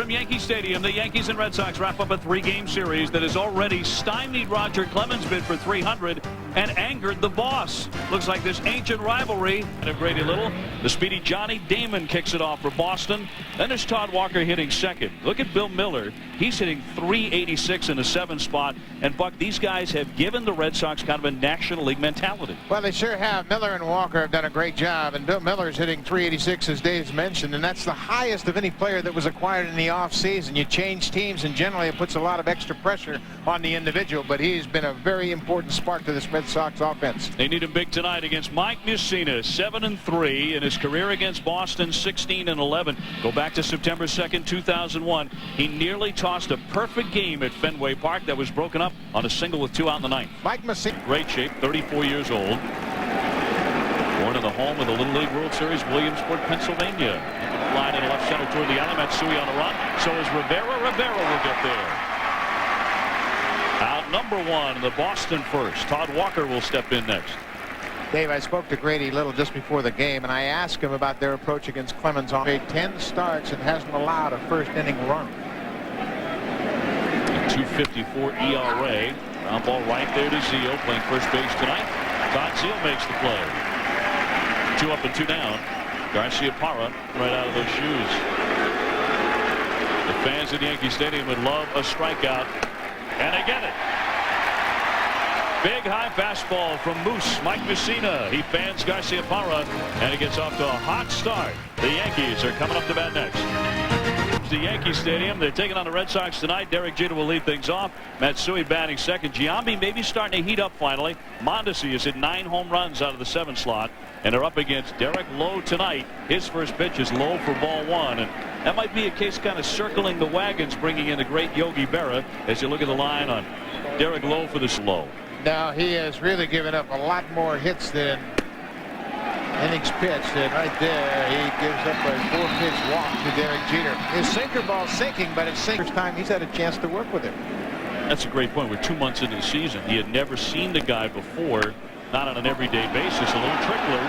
from Yankee Stadium, the Yankees and Red Sox wrap up a three-game series that has already stymied Roger Clemens' bid for 300 and angered the boss. Looks like this ancient rivalry. And Grady Little, the speedy Johnny Damon kicks it off for Boston. Then there's Todd Walker hitting second. Look at Bill Miller. He's hitting .386 in the 7th spot. And Buck, these guys have given the Red Sox kind of a National League mentality. Well, they sure have. Miller and Walker have done a great job. And Bill Miller's hitting .386, as Dave's mentioned. And that's the highest of any player that was acquired in the offseason. You change teams, and generally it puts a lot of extra pressure on the individual. But he's been a very important spark to this Red Sox offense. They need him big tonight against Mike Mussina, 7-3 in his career against Boston, 16-11. Go back to September 2nd, 2001. He nearly tossed a perfect game at Fenway Park that was broken up on a single with 2 out in the 9th. Mike Mussina, great shape, 34 years old. Born in the home of the Little League World Series, Williamsport, Pennsylvania. Line in left center toward the alley. Matsui on the run. So is Rivera. Rivera will get there. Out number 1, the Boston first. Todd Walker will step in next. Dave, I spoke to Grady Little just before the game, and I asked him about their approach against Clemens. On 10 starts and hasn't allowed a first inning run. A 2.54 ERA. Ground ball right there to Zeal, playing first base tonight. Todd Zeal makes the play. 2 up and 2 down. Garcia-Parra right out of those shoes. The fans at Yankee Stadium would love a strikeout. And they get it. Big high fastball from Moose. Mike Mussina. He fans Garcia-Parra, and he gets off to a hot start. The Yankees are coming up to bat next. The Yankee Stadium. They're taking on the Red Sox tonight. Derek Jeter will lead things off. Matsui batting second. Giambi maybe starting to heat up finally. Mondesi has hit 9 home runs out of the 7th slot. And they're up against Derek Lowe tonight. His first pitch is low for ball 1. And that might be a case kind of circling the wagons, bringing in the great Yogi Berra as you look at the line on Derek Lowe for the slow. Now, he has really given up a lot more hits than innings pitched, and right there he gives up a 4-pitch walk to Derek Jeter. His sinker ball's sinking, but it's sinker's time he's had a chance to work with it. That's a great point. We're 2 months into the season. He had never seen the guy before, not on an everyday basis. A little trickler.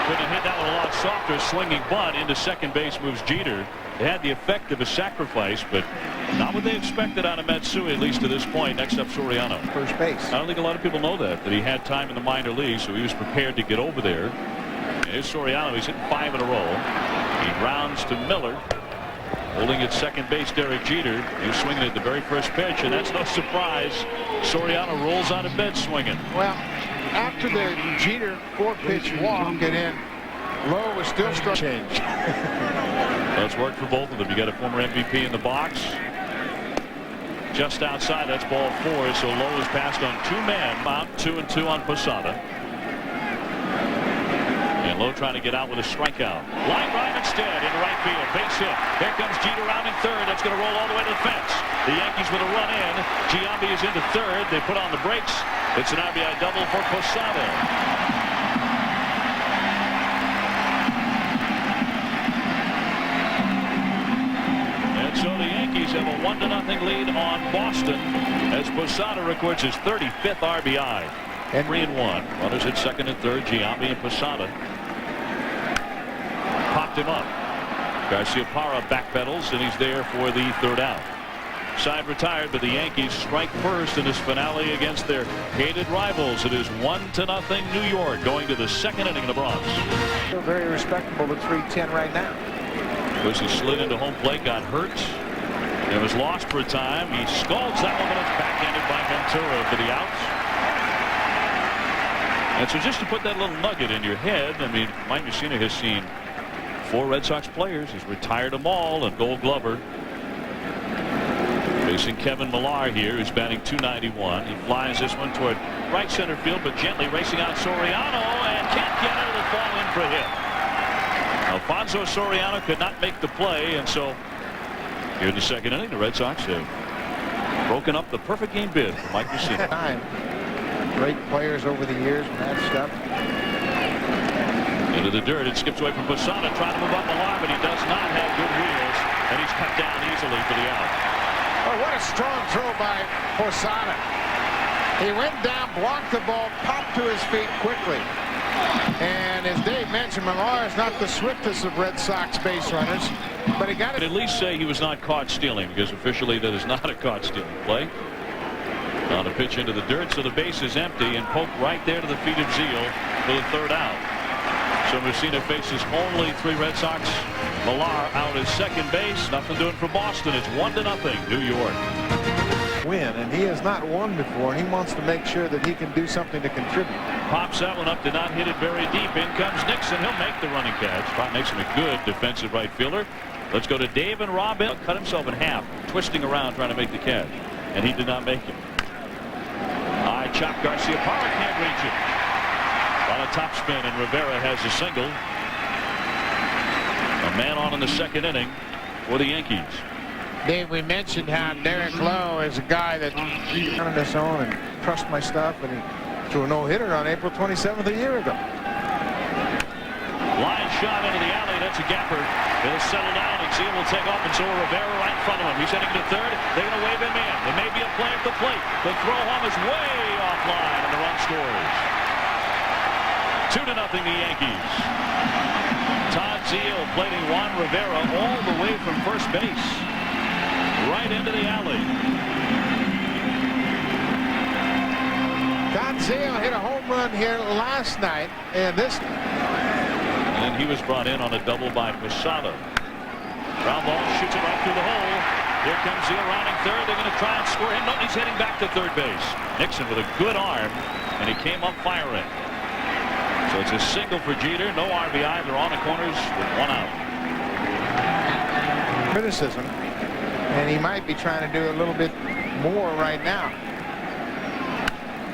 Couldn't have hit that one a lot softer. Swinging bunt into second base moves Jeter. It had the effect of a sacrifice, but not what they expected out of Matsui, at least to this point. Next up, Soriano. First base. I don't think a lot of people know that he had time in the minor leagues, so he was prepared to get over there. Here's Soriano. He's hitting 5 in a row. He rounds to Miller. Holding at second base, Derek Jeter. He was swinging at the very first pitch, and that's no surprise. Soriano rolls out of bed swinging. Well, after the Jeter 4-pitch walk, and in Lowe was still struck. Change. Well, it's worked for both of them. You got a former MVP in the box. Just outside, that's ball 4. So Lowe is passed on 2 men. Out 2-2 on Posada. And Lowe trying to get out with a strikeout. Line drive instead into right field. Base hit. Here comes Jeter rounding third. That's going to roll all the way to the fence. The Yankees with a run in. Giambi is into third. They put on the brakes. It's an RBI double for Posada. And so the Yankees have a 1-0 lead on Boston as Posada records his 35th RBI. And 3-1. Runners at second and third. Giambi and Posada. Popped him up. Garcia-Parra backpedals, and he's there for the 3rd out. Side retired, but the Yankees strike first in this finale against their hated rivals. It is 1-0 New York, going to the 2nd inning in the Bronx. Still very respectable at 310 right now. Because he slid into home plate, got hurt. It was lost for a time. He scalds that one, but it's backhanded by Ventura for the outs. And so just to put that little nugget in your head, I mean, Mike Mussina has seen 4 Red Sox players. He's retired them all, and Gold Glover. Facing Kevin Millar here, who's batting .291. He flies this one toward right center field, but gently racing out Soriano, and can't get it. It'll fall in for a hit. Alfonso Soriano could not make the play, and so here in the 2nd inning, the Red Sox have broken up the perfect game bid for Mike Mussina. Great players over the years, matched up. Into the dirt. It skips away from Posada, trying to move up Millar, but he does not have good wheels, and he's cut down easily for the out. Oh, what a strong throw by Posada. He went down, blocked the ball, popped to his feet quickly. And as Dave mentioned, Millar is not the swiftest of Red Sox base runners. But he got it. At least say he was not caught stealing, because officially that is not a caught stealing play. On a pitch into the dirt, so the base is empty, and Polk right there to the feet of Zeal for the third out. So Mussina faces only 3 Red Sox. Millar out at second base. Nothing doing for Boston. It's 1-0 New York. Win, and he has not won before. He wants to make sure that he can do something to contribute. Pops that one up, did not hit it very deep. In comes Nixon. He'll make the running catch. That makes him a good defensive right fielder. Let's go to Dave and Robin. Cut himself in half, twisting around trying to make the catch, and he did not make it. High chop. Garcia-Parra can't reach it. On a top spin, and Rivera has a single. A man on in the second inning for the Yankees. Dave, we mentioned how Derek Lowe is a guy that on his own and trust my stuff, and he threw a no-hitter on April 27th a year ago. Line shot into the alley. That's a gapper. It'll settle down, and Zeal will take off, and so Rivera right in front of him. He's heading to third. They're going to wave him in. There may be a play at the plate. The throw home is way offline, and the run scores. 2-0 the Yankees. Todd Zeal plating Juan Rivera all the way from first base. Right into the alley. Todd Zeal hit a home run here last night, and this. And he was brought in on a double by Posada. Ground ball, shoots it right through the hole. Here comes Zeal rounding third. They're going to try and score him. No, he's heading back to third base. Nixon with a good arm, and he came up firing. So it's a single for Jeter. No RBI. They're on the corners with 1 out. Criticism, and he might be trying to do a little bit more right now.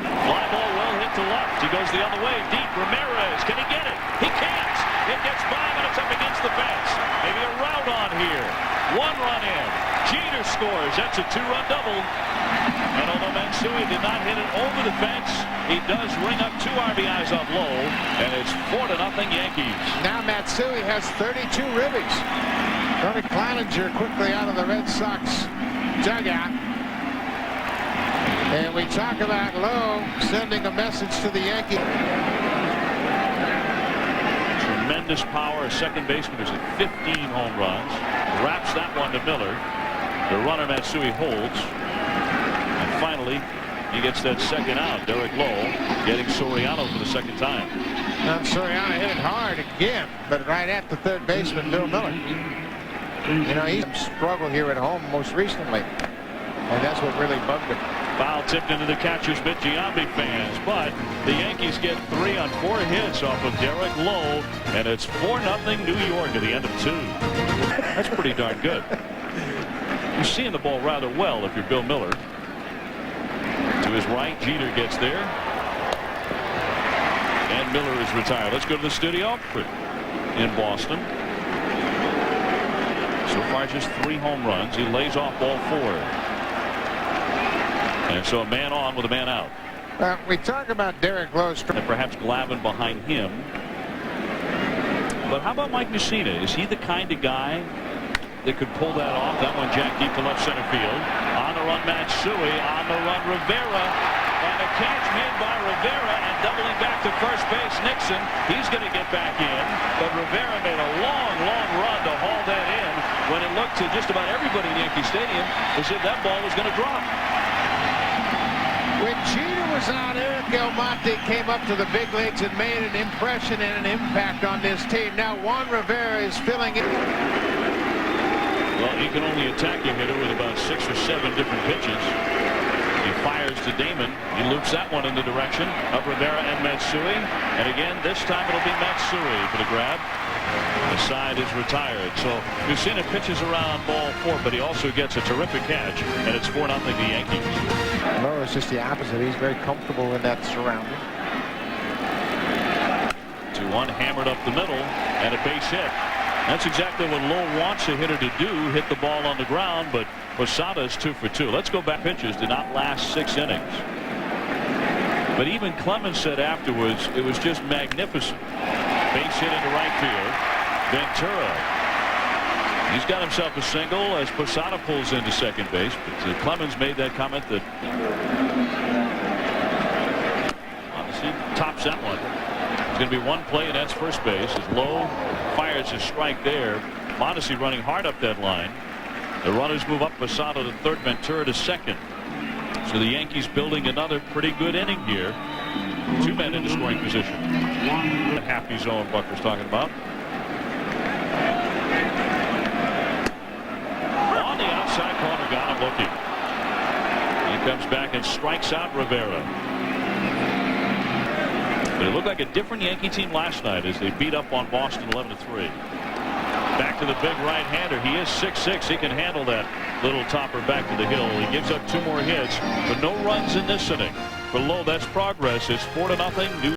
Fly ball well hit to left. He goes the other way. Deep. Ramirez. Can he get it? He can't. It gets by, but it's up against the fence. Maybe a route on here. 1 run in. Jeter scores. That's a 2-run double. And although Matsui did not hit it over the fence, he does ring up 2 RBIs up low, and it's 4-0 Yankees. Now Matsui has 32 ribbies. Tony Cloninger quickly out of the Red Sox dugout. And we talk about Lowe sending a message to the Yankees. Tremendous power. A second baseman who's at 15 home runs. Wraps that one to Miller. The runner Matsui holds. And finally, he gets that second out. Derek Lowe getting Soriano for the second time. Now Soriano hit it hard again, but right at the third baseman, Bill Miller. You know, he's struggled here at home most recently, and that's what really bugged him. Foul tipped into the catcher's mitt, Giambi fans, but the Yankees get 3 on 4 hits off of Derek Lowe, and it's 4-0 New York at the end of 2. That's pretty darn good. You're seeing the ball rather well if you're Bill Miller. To his right, Jeter gets there, and Miller is retired. Let's go to the studio in Boston. So far, just 3 home runs. He lays off ball 4. And so a man on with a man out. We talk about Derek Lowe. And perhaps Glavine behind him. But how about Mike Mussina? Is he the kind of guy that could pull that off? That one jacked deep to left center field. On the run, Matsui. On the run, Rivera. And a catch made by Rivera, and doubling back to first base, Nixon. He's going to get back in, but Rivera made a long, long run to haul that in when it looked to just about everybody in Yankee Stadium as if that ball was going to drop. When Jeter was out, Eric Almonte came up to the big leagues and made an impression and an impact on this team. Now Juan Rivera is filling in. Well, he can only attack a hitter with about 6 or 7 different pitches. He fires to Damon. He loops that one in the direction of Rivera and Matsui. And again, this time it'll be Matsui for the grab. The side is retired. So Mussina pitches around ball 4, but he also gets a terrific catch, and it's 4-0 the Yankees. No, it's just the opposite. He's very comfortable in that surrounding. 2-1 hammered up the middle, and a base hit. That's exactly what Lowe wants a hitter to do, hit the ball on the ground, but Posada is 2 for 2. Let's go back. Pitches did not last 6 innings. But even Clemens said afterwards it was just magnificent. Base hit into right field. Ventura. He's got himself a single as Posada pulls into second base. But Clemens made that comment that honestly tops that one. It's going to be one play, and that's first base as Lowe fires his strike there Mondesi running hard up that line. The runners move up. Posada to third, Ventura to second. So the Yankees building another pretty good inning here. 2 men in the scoring position. The happy zone Buck was talking about. On the outside corner, got him looking. He comes back and strikes out Rivera. But it looked like a different Yankee team last night as they beat up on Boston 11-3. Back to the big right-hander. He is 6'6". He can handle that little topper back to the hill. He gives up 2 more hits, but no runs in this inning. For Lowe, that's progress. It's 4-0.